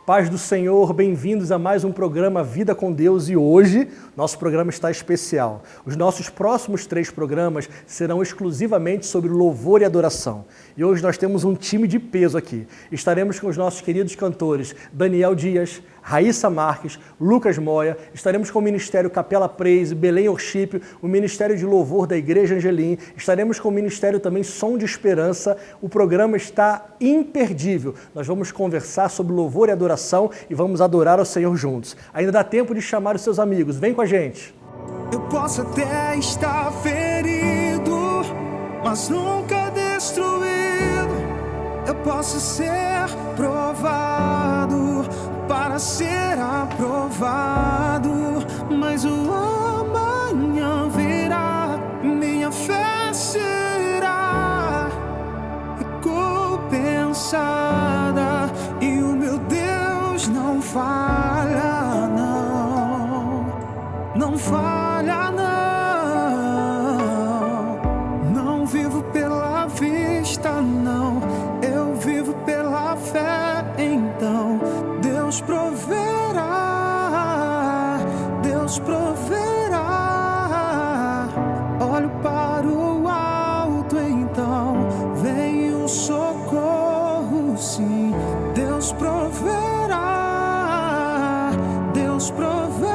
Paz do Senhor, bem-vindos a mais um programa Vida com Deus e hoje nosso programa está especial. Os nossos próximos 3 programas serão exclusivamente sobre louvor e adoração. E hoje nós temos um time de peso aqui. Estaremos com os nossos queridos cantores Daniel Dias, Raíssa Marques, Lucas Moya, estaremos com o Ministério Capela Praise, Belém Worship, o Ministério de Louvor da Igreja Angelim, estaremos com o Ministério também Som de Esperança. O programa está imperdível. Nós vamos conversar sobre louvor e adoração e vamos adorar ao Senhor juntos. Ainda dá tempo de chamar os seus amigos. Vem com a gente. Eu posso até estar ferido, mas nunca destruído. Eu posso ser provado para ser aprovado, mas o amanhã virá, minha fé será recompensada e o meu Deus não falha, não falha, não vivo pela vista, não, eu vivo pela fé, então Deus proverá, Deus proverá. Olho para o alto, então vem o socorro, sim. Deus proverá, Deus proverá.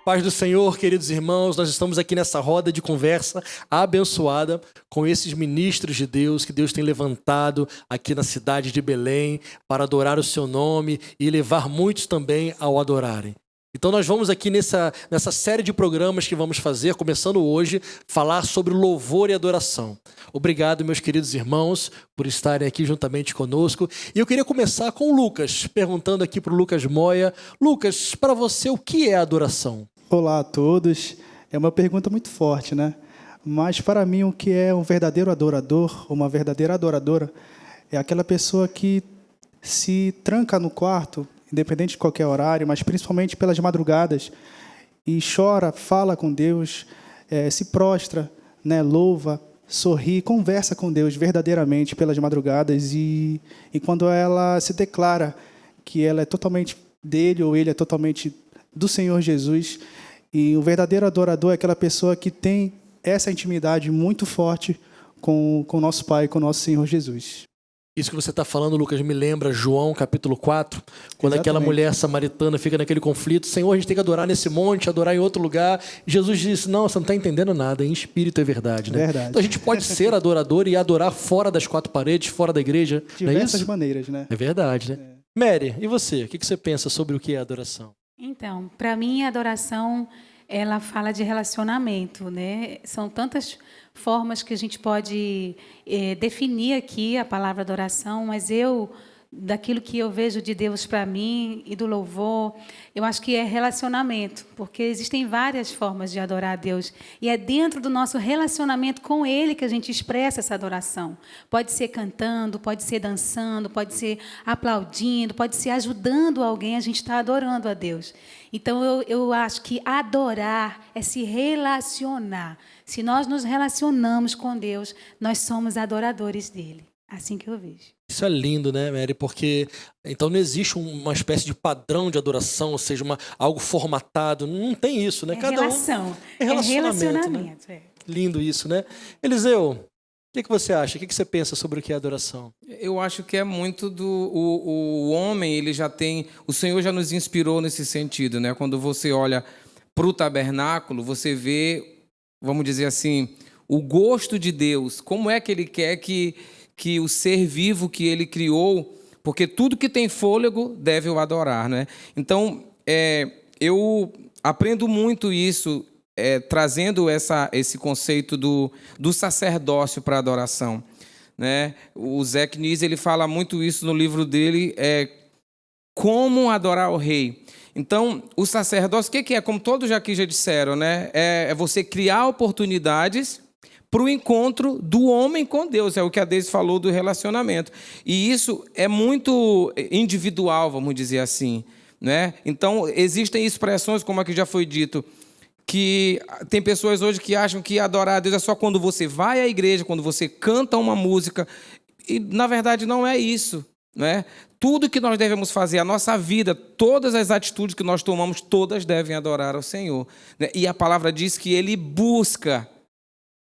Paz do Senhor, queridos irmãos, nós estamos aqui nessa roda de conversa abençoada com esses ministros de Deus que Deus tem levantado aqui na cidade de Belém para adorar o seu nome e levar muitos também ao adorarem. Então nós vamos aqui nessa série de programas que vamos fazer, começando hoje, falar sobre louvor e adoração. Obrigado, meus queridos irmãos, por estarem aqui juntamente conosco. E eu queria começar com o Lucas, perguntando aqui para o Lucas Moya. Lucas, para você, o que é adoração? Olá a todos. É uma pergunta muito forte, né? Mas para mim o que é um verdadeiro adorador, uma verdadeira adoradora, é aquela pessoa que se tranca no quarto, independente de qualquer horário, mas principalmente pelas madrugadas, e chora, fala com Deus, se prostra, né, louva, sorri, conversa com Deus verdadeiramente pelas madrugadas, e quando ela se declara que ela é totalmente dele ou ele é totalmente do Senhor Jesus. E o verdadeiro adorador é aquela pessoa que tem essa intimidade muito forte com o nosso Pai, com o nosso Senhor Jesus. Isso que você está falando, Lucas, me lembra João capítulo 4, quando Exatamente. aquela mulher samaritana fica naquele conflito. Senhor, a gente tem que adorar nesse monte, adorar em outro lugar. E Jesus disse, não, você não está entendendo nada, em espírito é verdade. Né? Verdade. Então a gente pode ser adorador e adorar fora das 4 paredes, fora da igreja. Diversas não é isso? maneiras, né? É verdade, né? Mary, e você? O que você pensa sobre o que é adoração? Então, para mim, a adoração, ela fala de relacionamento, né? São tantas formas que a gente pode definir aqui a palavra adoração, mas daquilo que eu vejo de Deus para mim e do louvor, eu acho que é relacionamento, porque existem várias formas de adorar a Deus e é dentro do nosso relacionamento com Ele que a gente expressa essa adoração. Pode ser cantando, pode ser dançando, pode ser aplaudindo, pode ser ajudando alguém, a gente está adorando a Deus. Então, eu acho que adorar é se relacionar. Se nós nos relacionamos com Deus, nós somos adoradores dEle. Assim que eu vejo. Isso é lindo, né, Mary? Porque então não existe uma espécie de padrão de adoração, ou seja, algo formatado. Não tem isso, né? Cada relação. É relacionamento. Né? Lindo isso, né? Eliseu, o que você acha? O que você pensa sobre o que é adoração? Eu acho que é muito o homem, ele já tem... O Senhor já nos inspirou nesse sentido, né? Quando você olha para o tabernáculo, você vê, vamos dizer assim, o gosto de Deus. Como é que Ele quer que o ser vivo que Ele criou, porque tudo que tem fôlego deve o adorar, né? Então, eu aprendo muito isso, trazendo esse conceito do sacerdócio para a adoração, né? O Zé Knies, ele fala muito isso no livro dele, como adorar o rei. Então, o sacerdócio, o que é? Como todos aqui já disseram, né? É você criar oportunidades para o encontro do homem com Deus. É o que a Deise falou do relacionamento. E isso é muito individual, vamos dizer assim, né? Então, existem expressões, como aqui já foi dito, que tem pessoas hoje que acham que adorar a Deus é só quando você vai à igreja, quando você canta uma música. E, na verdade, não é isso, né? Tudo que nós devemos fazer, a nossa vida, todas as atitudes que nós tomamos, todas devem adorar ao Senhor, né? E a palavra diz que Ele busca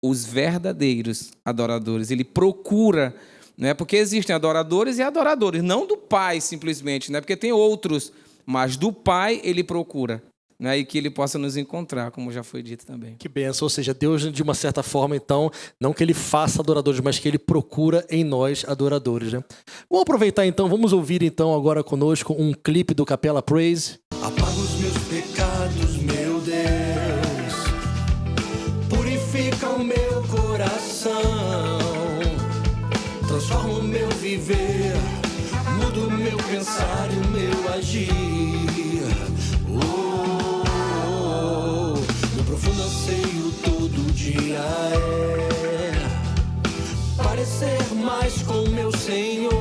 os verdadeiros adoradores. Ele procura, né? Porque existem adoradores e adoradores, não do Pai simplesmente, né? Porque tem outros, mas do Pai Ele procura, né? E que Ele possa nos encontrar, como já foi dito também. Que bênção, ou seja, Deus, de uma certa forma, então, não que Ele faça adoradores, mas que Ele procura em nós adoradores, né? Vamos aproveitar, então, vamos ouvir, então, agora conosco um clipe do Capela Praise. Apaga os meus pecados, meu Deus, purifica o meu coração, transforma o meu viver, muda o meu pensar e o meu agir. Meu profundo anseio todo dia é parecer mais com meu Senhor,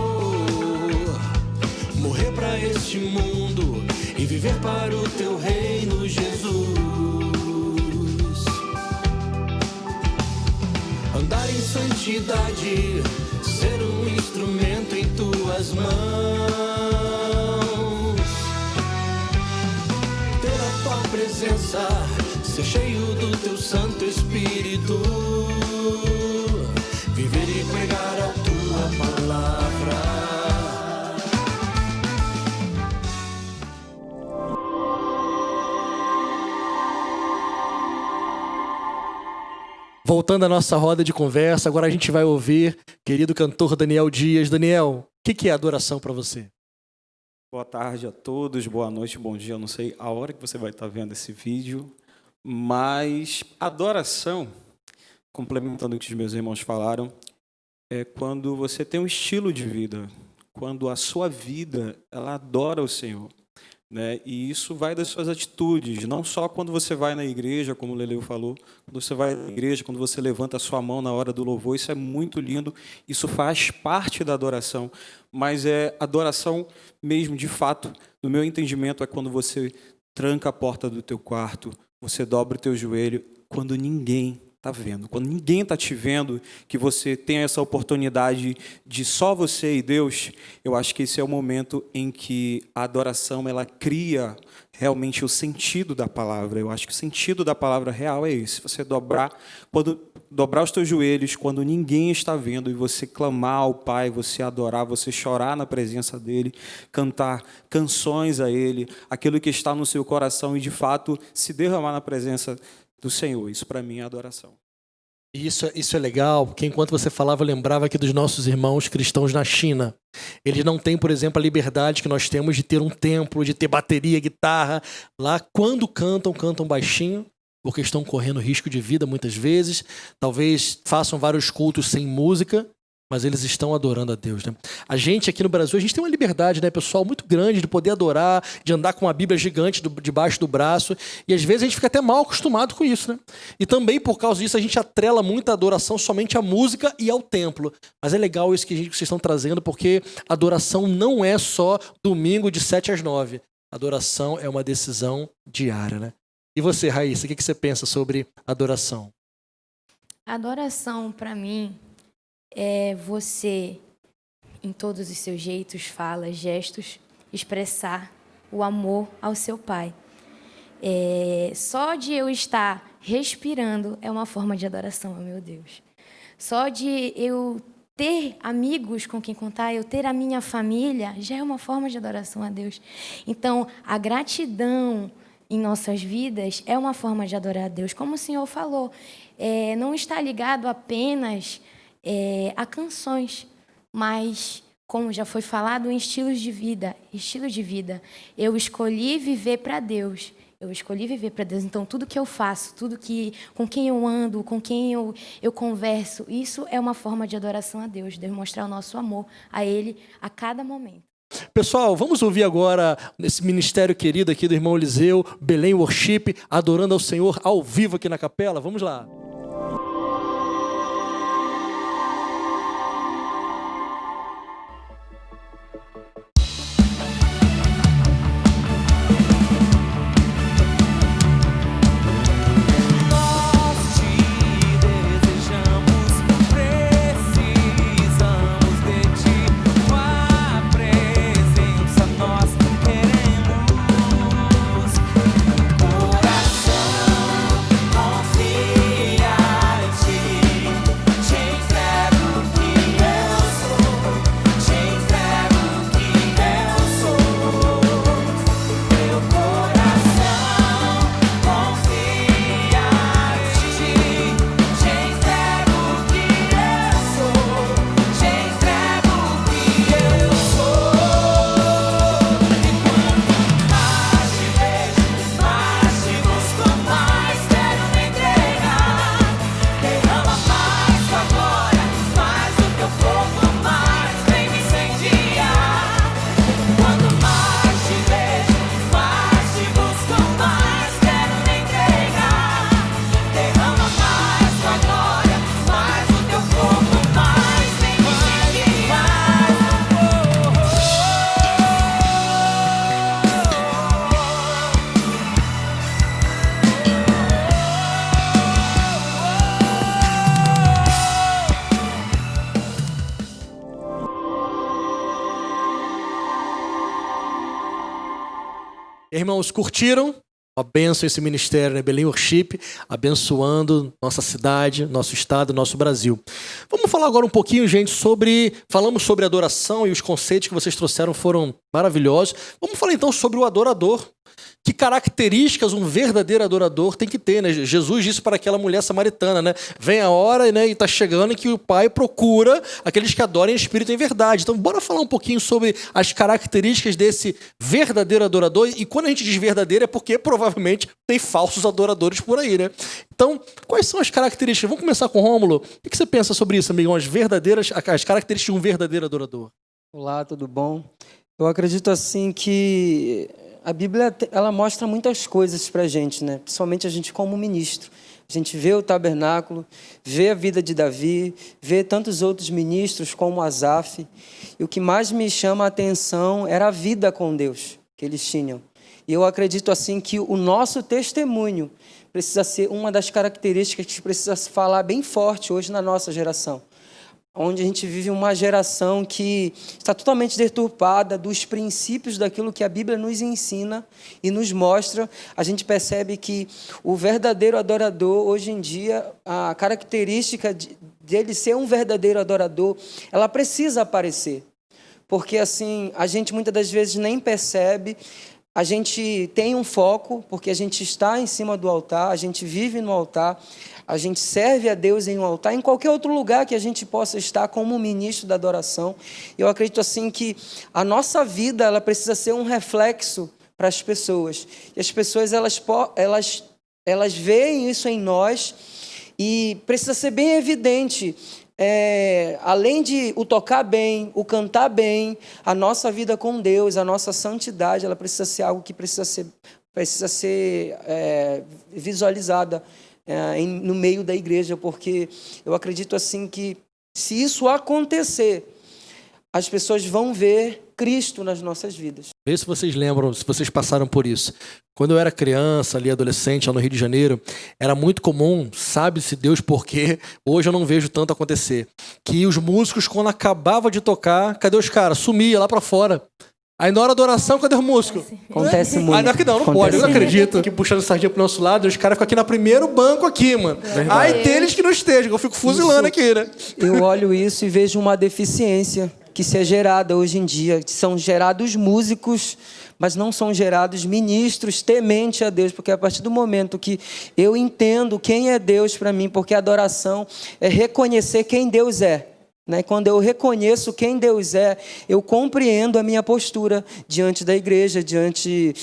morrer pra este mundo e viver para o teu reino, Jesus. Andar em santidade, ser um instrumento em tuas mãos, ter a tua presença, ser cheio do teu Santo Espírito, viver e pregar a tua palavra. Voltando à nossa roda de conversa, agora a gente vai ouvir querido cantor Daniel Dias. Daniel, o que é adoração para você? Boa tarde a todos, boa noite, bom dia. Eu não sei a hora que você vai estar vendo esse vídeo, mas adoração, complementando o que os meus irmãos falaram, é quando você tem um estilo de vida, quando a sua vida ela adora o Senhor, né? E isso vai das suas atitudes, não só quando você vai na igreja, como o Leleu falou, quando você vai na igreja, quando você levanta a sua mão na hora do louvor, isso é muito lindo, isso faz parte da adoração, mas é adoração mesmo, de fato, no meu entendimento, é quando você tranca a porta do teu quarto, você dobra o teu joelho, quando ninguém está vendo, quando ninguém está te vendo, que você tem essa oportunidade de só você e Deus, eu acho que esse é o momento em que a adoração ela cria realmente o sentido da palavra. Eu acho que o sentido da palavra real é esse, você dobrar os teus joelhos quando ninguém está vendo e você clamar ao Pai, você adorar, você chorar na presença dEle, cantar canções a Ele, aquilo que está no seu coração e de fato se derramar na presença do Senhor. Isso para mim é adoração. Isso é legal, porque enquanto você falava, eu lembrava aqui dos nossos irmãos cristãos na China. Eles não têm, por exemplo, a liberdade que nós temos de ter um templo, de ter bateria, guitarra. Lá, quando cantam baixinho, porque estão correndo risco de vida muitas vezes. Talvez façam vários cultos sem música, mas eles estão adorando a Deus, né? A gente aqui no Brasil, a gente tem uma liberdade, né, pessoal, muito grande de poder adorar, de andar com uma Bíblia gigante debaixo do braço, e às vezes a gente fica até mal acostumado com isso, né? E também por causa disso a gente atrela muita adoração somente à música e ao templo. Mas é legal isso que vocês estão trazendo, porque adoração não é só domingo de 7 às 9. Adoração é uma decisão diária, né? E você, Raíssa, o que você pensa sobre adoração? Adoração, para mim, é você, em todos os seus jeitos, falas, gestos, expressar o amor ao seu Pai. Só de eu estar respirando é uma forma de adoração ao meu Deus. Só de eu ter amigos com quem contar, eu ter a minha família, já é uma forma de adoração a Deus. Então, a gratidão em nossas vidas é uma forma de adorar a Deus. Como o Senhor falou, não está ligado apenas a canções, mas, como já foi falado, em estilos de vida. Estilo de vida. Eu escolhi viver para Deus. Então, tudo que eu faço, com quem eu ando, com quem eu converso, isso é uma forma de adoração a Deus, demonstrar o nosso amor a Ele a cada momento. Pessoal, vamos ouvir agora esse ministério querido aqui do irmão Eliseu, Belém Worship, adorando ao Senhor ao vivo aqui na capela. Vamos lá. Irmãos, curtiram? Uma bênção esse ministério, né? Belém Worship, abençoando nossa cidade, nosso estado, nosso Brasil. Vamos falar agora um pouquinho, gente, falamos sobre adoração e os conceitos que vocês trouxeram foram maravilhosos. Vamos falar então sobre o adorador. Que características um verdadeiro adorador tem que ter, né? Jesus disse para aquela mulher samaritana, né? Vem a hora, né? E está chegando em que o Pai procura aqueles que adorem em espírito e em verdade. Então, bora falar um pouquinho sobre as características desse verdadeiro adorador. E quando a gente diz verdadeiro é porque provavelmente tem falsos adoradores por aí, né? Então, quais são as características? Vamos começar com o Rômulo. O que você pensa sobre isso, amigão? As características de um verdadeiro adorador. Olá, tudo bom? Eu acredito assim que a Bíblia ela mostra muitas coisas para a gente, né? Principalmente a gente como ministro. A gente vê o tabernáculo, vê a vida de Davi, vê tantos outros ministros como Asaf. E o que mais me chama a atenção era a vida com Deus que eles tinham. E eu acredito assim que o nosso testemunho precisa ser uma das características que precisa falar bem forte hoje na nossa geração. Onde a gente vive uma geração que está totalmente deturpada dos princípios daquilo que a Bíblia nos ensina e nos mostra. A gente percebe que o verdadeiro adorador, hoje em dia, a característica dele ser um verdadeiro adorador, ela precisa aparecer. Porque assim, a gente muitas das vezes nem percebe. A gente tem um foco, porque a gente está em cima do altar, a gente vive no altar, a gente serve a Deus em um altar, em qualquer outro lugar que a gente possa estar como ministro da adoração. Eu acredito assim que a nossa vida ela precisa ser um reflexo para as pessoas. E as pessoas elas veem isso em nós e precisa ser bem evidente. Além de o tocar bem, o cantar bem, a nossa vida com Deus, a nossa santidade, ela precisa ser algo que precisa ser visualizada no meio da igreja, porque eu acredito assim que se isso acontecer, as pessoas vão ver Cristo nas nossas vidas. Vê se vocês lembram, se vocês passaram por isso. Quando eu era criança, ali adolescente, lá no Rio de Janeiro, era muito comum, sabe-se Deus por quê, hoje eu não vejo tanto acontecer, que os músicos, quando acabavam de tocar, cadê os caras? Sumia lá pra fora. Aí na hora da oração, cadê os músicos? Acontece muito. Aí não pode, eu não acredito. Que puxando sardinha pro nosso lado, os caras ficam aqui no primeiro banco aqui, mano. Aí deles que não estejam, eu fico fuzilando aqui, né? Eu olho isso e vejo uma deficiência que se é gerada hoje em dia. São gerados músicos, mas não são gerados ministros temente a Deus, porque a partir do momento que eu entendo quem é Deus para mim, porque a adoração é reconhecer quem Deus é. Quando eu reconheço quem Deus é, eu compreendo a minha postura diante da igreja, diante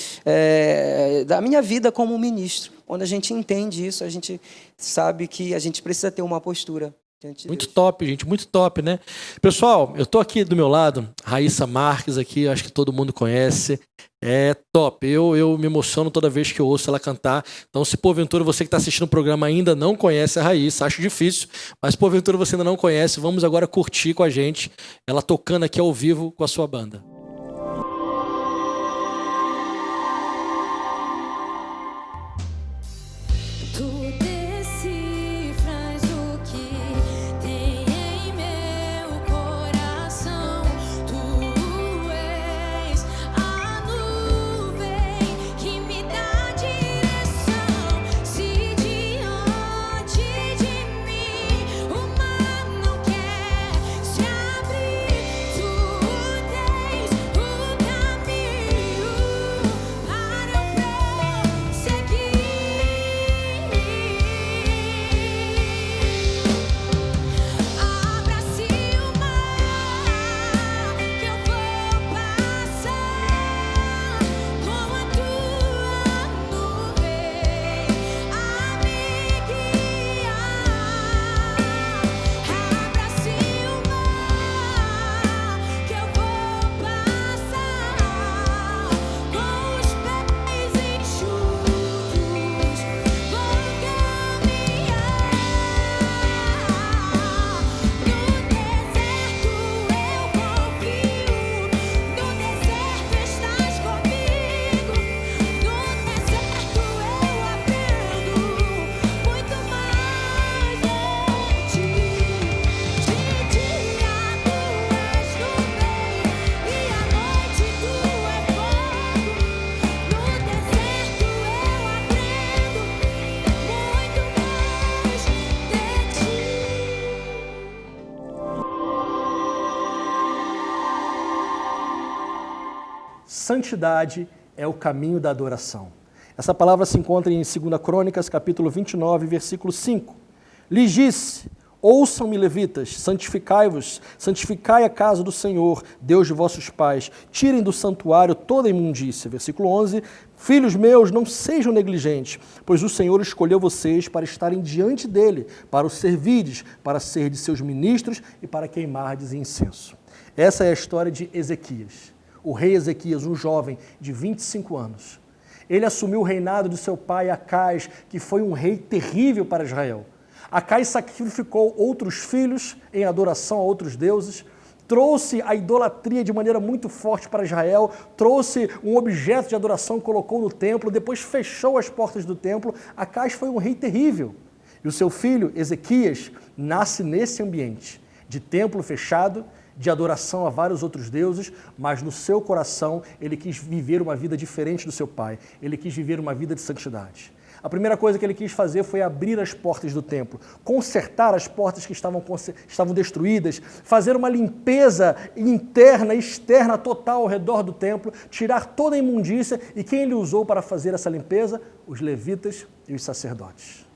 da minha vida como ministro. Quando a gente entende isso, a gente sabe que a gente precisa ter uma postura diante de muito Deus. top, gente, muito top, né? Pessoal, eu tô aqui do meu lado, Raíssa Marques aqui, acho que todo mundo conhece. É top, eu me emociono toda vez que eu ouço ela cantar. Então, se porventura você que está assistindo o programa ainda não conhece a Raíssa, acho difícil, mas se porventura você ainda não conhece, vamos agora curtir com a gente, ela tocando aqui ao vivo com a sua banda. Santidade é o caminho da adoração. Essa palavra se encontra em 2 Crônicas, capítulo 29, versículo 5. Lhes disse: ouçam-me, levitas, santificai-vos, santificai a casa do Senhor, Deus de vossos pais, tirem do santuário toda a imundícia. Versículo 11, filhos meus, não sejam negligentes, pois o Senhor escolheu vocês para estarem diante dele, para o servirdes, para ser de seus ministros e para queimardes incenso. Essa é a história de Ezequias. O rei Ezequias, um jovem de 25 anos. Ele assumiu o reinado de seu pai Acais, que foi um rei terrível para Israel. Acais sacrificou outros filhos em adoração a outros deuses, trouxe a idolatria de maneira muito forte para Israel, trouxe um objeto de adoração, colocou no templo, depois fechou as portas do templo. Acais foi um rei terrível. E o seu filho, Ezequias, nasce nesse ambiente de templo fechado, de adoração a vários outros deuses, mas no seu coração ele quis viver uma vida diferente do seu pai. Ele quis viver uma vida de santidade. A primeira coisa que ele quis fazer foi abrir as portas do templo, consertar as portas que estavam destruídas, fazer uma limpeza interna e externa total ao redor do templo, tirar toda a imundícia. E quem ele usou para fazer essa limpeza? Os levitas e os sacerdotes.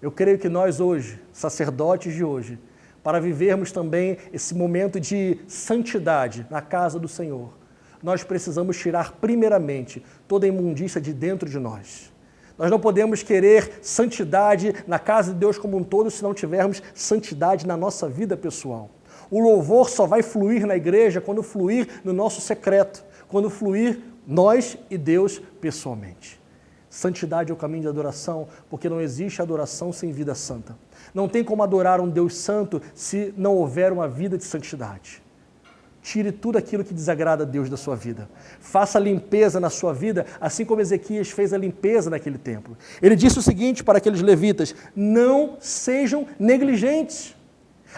Eu creio que nós hoje, sacerdotes de hoje, para vivermos também esse momento de santidade na casa do Senhor, nós precisamos tirar primeiramente toda a imundícia de dentro de nós. Nós não podemos querer santidade na casa de Deus como um todo se não tivermos santidade na nossa vida pessoal. O louvor só vai fluir na igreja quando fluir no nosso secreto, quando fluir nós e Deus pessoalmente. Santidade é o caminho de adoração, porque não existe adoração sem vida santa. Não tem como adorar um Deus santo se não houver uma vida de santidade. Tire tudo aquilo que desagrada a Deus da sua vida. Faça limpeza na sua vida, assim como Ezequias fez a limpeza naquele templo. Ele disse o seguinte para aqueles levitas: não sejam negligentes.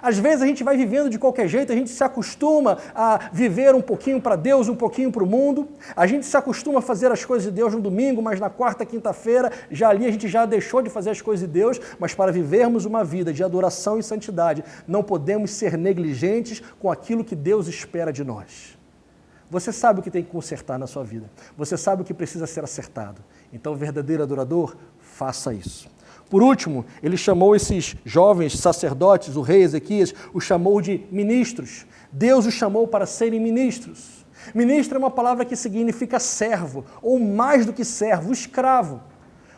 Às vezes a gente vai vivendo de qualquer jeito, a gente se acostuma a viver um pouquinho para Deus, um pouquinho para o mundo. A gente se acostuma a fazer as coisas de Deus no domingo, mas na quarta, quinta-feira, já ali a gente já deixou de fazer as coisas de Deus. Mas para vivermos uma vida de adoração e santidade, não podemos ser negligentes com aquilo que Deus espera de nós. Você sabe o que tem que consertar na sua vida. Você sabe o que precisa ser acertado. Então, o verdadeiro adorador, faça isso. Por último, ele chamou esses jovens sacerdotes, o rei Ezequias, os chamou de ministros. Deus os chamou para serem ministros. Ministro é uma palavra que significa servo, ou mais do que servo, escravo.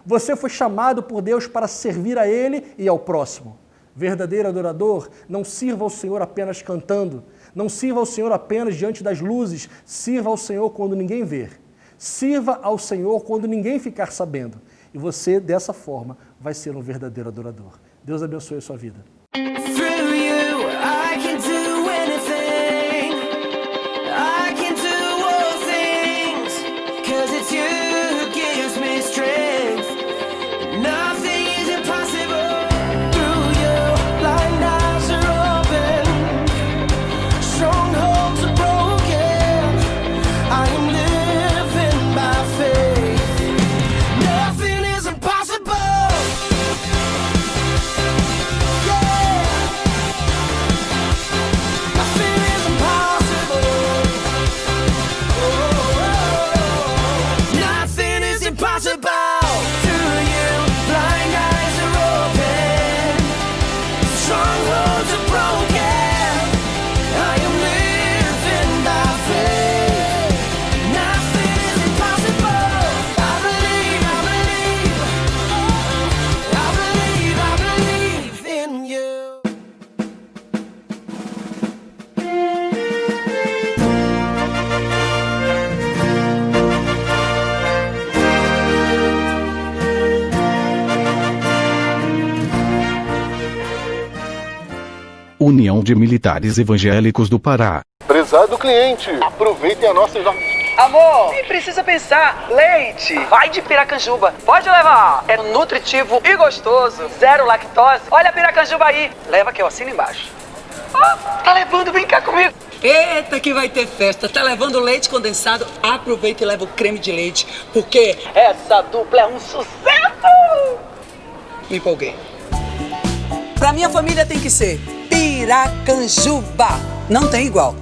Você foi chamado por Deus para servir a Ele e ao próximo. Verdadeiro adorador, não sirva ao Senhor apenas cantando, não sirva ao Senhor apenas diante das luzes, sirva ao Senhor quando ninguém ver. Sirva ao Senhor quando ninguém ficar sabendo. E você, dessa forma, vai ser um verdadeiro adorador. Deus abençoe a sua vida. Through you, I can do anything. I can do all things. 'Cause it's you who gives me strength. Nothing is impossible. Through you, blind eyes are open. Strongholds are broken. I am living by faith. Nothing is impossible. União de Militares Evangélicos do Pará. Prezado cliente, aproveitem a nossa... Amor, nem precisa pensar. Leite, vai de Piracanjuba. Pode levar. É nutritivo e gostoso. Zero lactose. Olha a Piracanjuba aí. Leva que eu assino embaixo. Oh, tá levando, vem cá comigo. Eita, que vai ter festa. Tá levando leite condensado? Aproveita e leva o creme de leite, porque essa dupla é um sucesso. Me empolguei. Pra minha família tem que ser Piracanjuba. Não tem igual.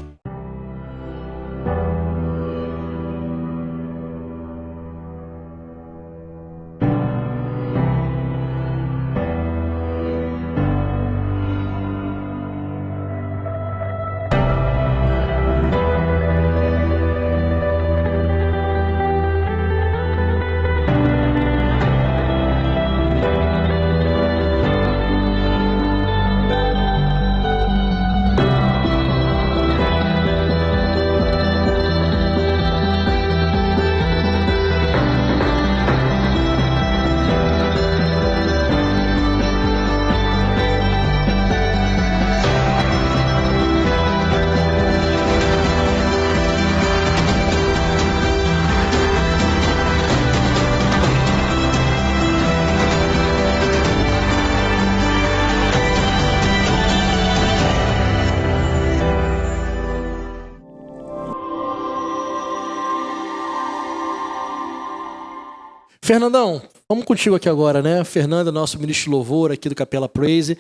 Fernandão, vamos contigo aqui agora, né? Fernanda, nosso ministro de louvor aqui do Capela Praise.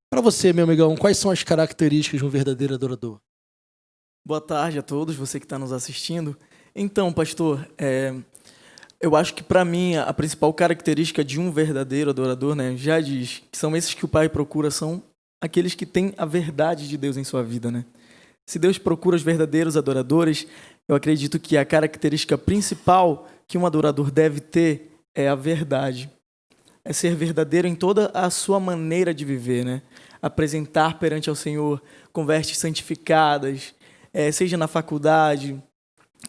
Para você, meu amigão, quais são as características de um verdadeiro adorador? Boa tarde a todos, você que está nos assistindo. Então, pastor, eu acho que para mim a principal característica de um verdadeiro adorador, né, já diz que são esses que o Pai procura, são aqueles que têm a verdade de Deus em sua vida, né? Se Deus procura os verdadeiros adoradores, eu acredito que a característica principal que um adorador deve ter é a verdade. É ser verdadeiro em toda a sua maneira de viver, né? Apresentar perante ao Senhor conversas santificadas, seja na faculdade,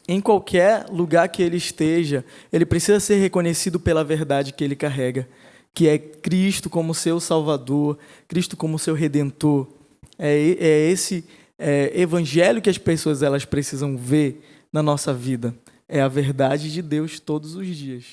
em qualquer lugar que ele esteja, ele precisa ser reconhecido pela verdade que ele carrega, que é Cristo como seu Salvador, Cristo como seu Redentor. É esse evangelho que as pessoas elas precisam ver na nossa vida. É a verdade de Deus todos os dias.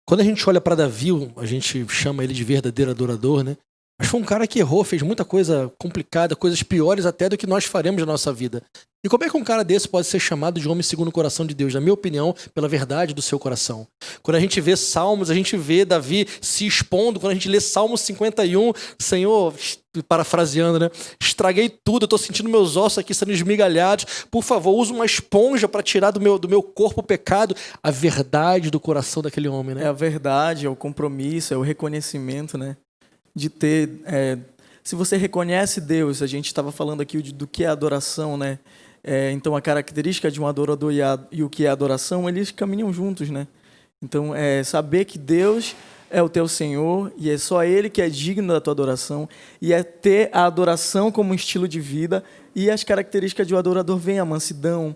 Quando a gente olha para Davi, a gente chama ele de verdadeiro adorador, né? Mas foi um cara que errou, fez muita coisa complicada, coisas piores até do que nós faremos na nossa vida. E como é que um cara desse pode ser chamado de homem segundo o coração de Deus? Na minha opinião, pela verdade do seu coração. Quando a gente vê Salmos, a gente vê Davi se expondo. Quando a gente lê Salmo 51, Senhor, parafraseando, né? Estraguei tudo, eu estou sentindo meus ossos aqui sendo esmigalhados. Por favor, use uma esponja para tirar do meu corpo o pecado. A verdade do coração daquele homem, né? É a verdade, é o compromisso, é o reconhecimento, né? De ter... se você reconhece Deus, a gente estava falando aqui do que é adoração, né? Então, a característica de um adorador e o que é adoração, eles caminham juntos, né? Então, saber que Deus é o teu Senhor e é só Ele que é digno da tua adoração, e é ter a adoração como um estilo de vida, e as características de um adorador vêm a mansidão,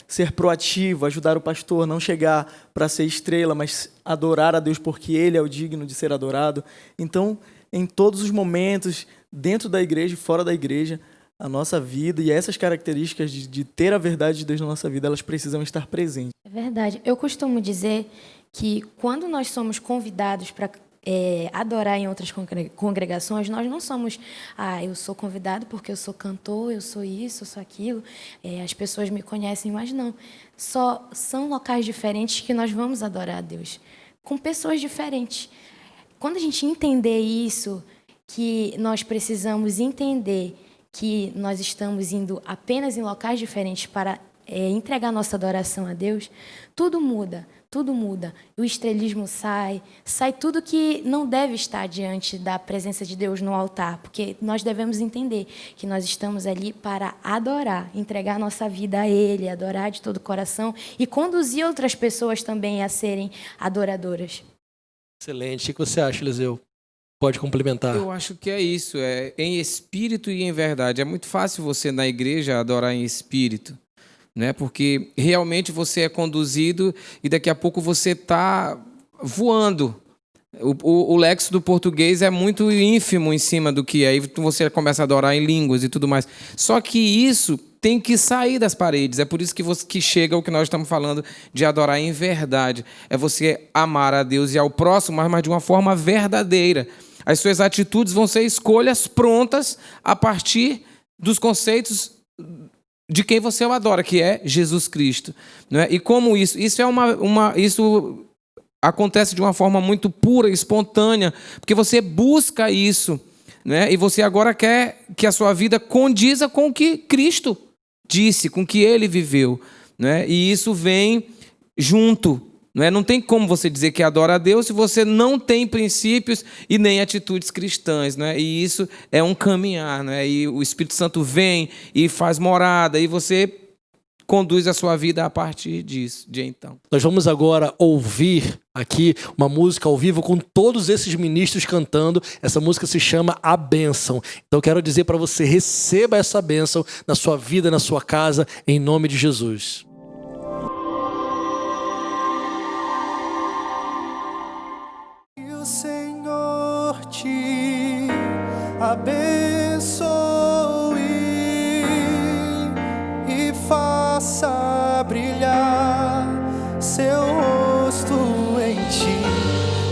ser proativo, ajudar o pastor, não chegar para ser estrela, mas adorar a Deus porque Ele é o digno de ser adorado. Então, em todos os momentos, dentro da igreja e fora da igreja, a nossa vida e essas características de ter a verdade de Deus na nossa vida, elas precisam estar presentes. É verdade. Eu costumo dizer que quando nós somos convidados para adorar em outras congregações, nós não somos, eu sou convidado porque eu sou cantor, eu sou isso, eu sou aquilo, as pessoas me conhecem, mas não. Só são locais diferentes que nós vamos adorar a Deus, com pessoas diferentes. Quando a gente entender isso, que nós precisamos entender que nós estamos indo apenas em locais diferentes para entregar nossa adoração a Deus, tudo muda. Tudo muda. O estrelismo sai tudo que não deve estar diante da presença de Deus no altar, porque nós devemos entender que nós estamos ali para adorar, entregar nossa vida a Ele, adorar de todo o coração e conduzir outras pessoas também a serem adoradoras. Excelente. O que você acha, Eliseu? Pode complementar. Eu acho que é isso, em espírito e em verdade. É muito fácil você, na igreja, adorar em espírito, né? Porque realmente você é conduzido e daqui a pouco você está voando. O léxico do português é muito ínfimo em cima do que é. Aí você começa a adorar em línguas e tudo mais. Só que isso tem que sair das paredes. É por isso que chega o que nós estamos falando de adorar em verdade. É você amar a Deus e ao próximo, mas de uma forma verdadeira. As suas atitudes vão ser escolhas prontas a partir dos conceitos de quem você o adora, que é Jesus Cristo, não é? E como isso é isso acontece de uma forma muito pura e espontânea, porque você busca isso, né? E você agora quer que a sua vida condiza com o que Cristo disse, com o que Ele viveu, né? E isso vem junto. Não tem como você dizer que adora a Deus se você não tem princípios e nem atitudes cristãs. E isso é um caminhar. E o Espírito Santo vem e faz morada e você conduz a sua vida a partir disso, de então. Nós vamos agora ouvir aqui uma música ao vivo com todos esses ministros cantando. Essa música se chama A Bênção. Então eu quero dizer para você, receba essa bênção na sua vida, na sua casa, em nome de Jesus. O Senhor te abençoe e faça brilhar seu rosto em ti,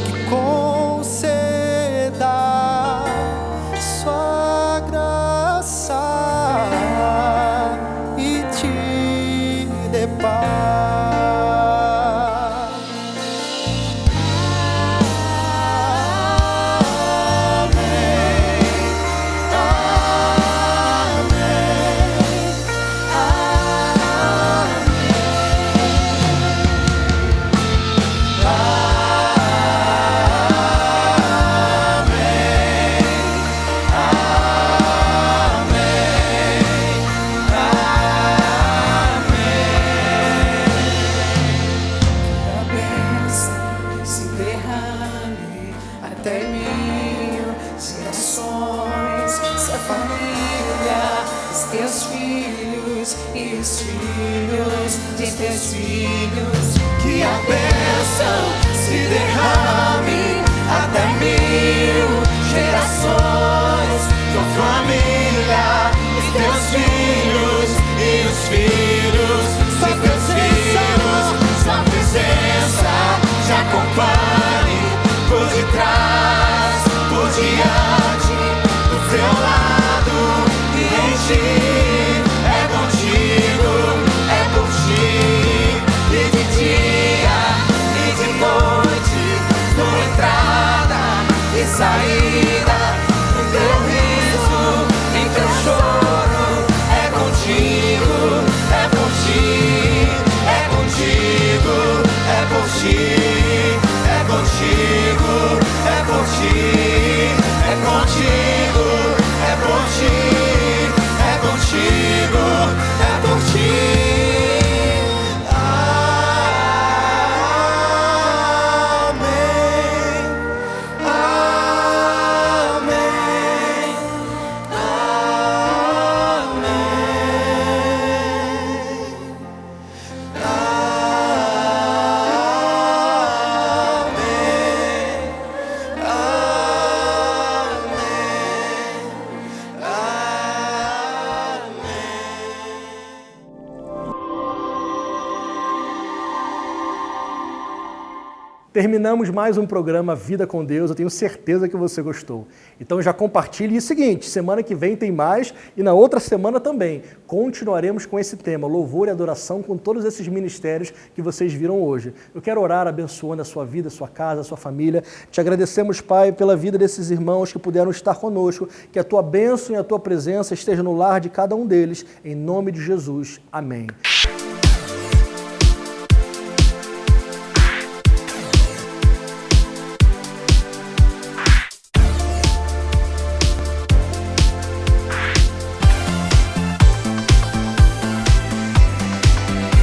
que conceda sua graça e te dê paz. filhos de teus filhos, que a bênção se derrame até 1000 gerações, tua família, os teus filhos e os filhos de teus filhos, sua presença te acompanhe por detrás, por diante, do teu lado e em ti. É contigo, é por ti, e de dia e de noite, tua entrada e saída, em teu riso, em teu choro. É contigo, é por ti, é contigo, é por ti, é contigo, é por ti, é contigo, é por ti, é contigo, é por ti. Terminamos mais um programa Vida com Deus, eu tenho certeza que você gostou. Então já compartilhe. E o seguinte, semana que vem tem mais e na outra semana também. Continuaremos com esse tema, louvor e adoração, com todos esses ministérios que vocês viram hoje. Eu quero orar abençoando a sua vida, a sua casa, a sua família. Te agradecemos, Pai, pela vida desses irmãos que puderam estar conosco, que a tua bênção e a tua presença esteja no lar de cada um deles, em nome de Jesus. Amém.